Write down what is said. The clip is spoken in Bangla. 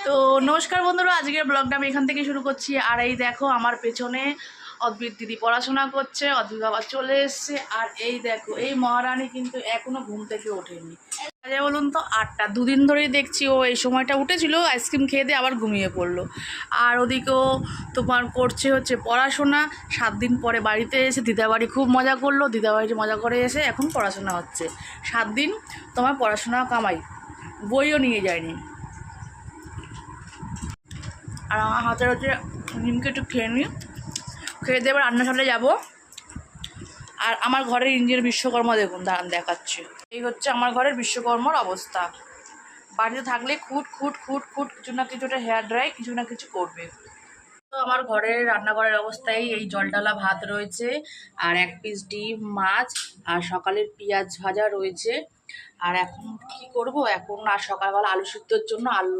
তো নমস্কার বন্ধুরা, আজকের ব্লগটা আমি এখান থেকে শুরু করছি। আর এই দেখো আমার পেছনে অদ্ভিদ দিদি পড়াশোনা করছে, অদ্ভিদ বাবা চলে এসছে। আর এই দেখো এই মহারানী কিন্তু এখনো ঘুম থেকে ওঠেনি। আচ্ছা বলুন তো 8টা, দুদিন ধরেই দেখছি ও এই সময়টা উঠেছিল, আইসক্রিম খেয়ে দিয়ে আবার ঘুমিয়ে পড়লো। আর ওদিকেও তোমার করছে হচ্ছে পড়াশোনা। 7 দিন পরে বাড়িতে এসে দিদাবাড়ি খুব মজা করলো, দিদাবাড়িতে মজা করে এসে এখন পড়াশোনা হচ্ছে। 7 দিন তোমার পড়াশোনা কামাই, বইও নিয়ে যায়নি। আর আমার হাতের হচ্ছে নিমকে একটু খেয়ে নিই, খেয়ে দিয়ে এবার রান্নাঘাটে যাবো। আর আমার ঘরের ইঞ্জিনের বিশ্বকর্মা দেখুন, দাঁড়ান দেখাচ্ছি। এই হচ্ছে আমার ঘরের বিশ্বকর্মার অবস্থা। বাড়িতে থাকলে খুঁট খুঁট খুঁট খুঁট কিছু না কিছুটা হেয়ার ড্রাই কিছু না কিছু করবে। তো আমার ঘরের রান্নাঘরের অবস্থায় এই জলডালা ভাত রয়েছে, আর 1 পিস ডিম, মাছ, আর সকালের পেঁয়াজ ভাজা রয়েছে। আর এখন কি করব, এখন আর সকালবেলা আলু সিদ্ধর জন্য আলু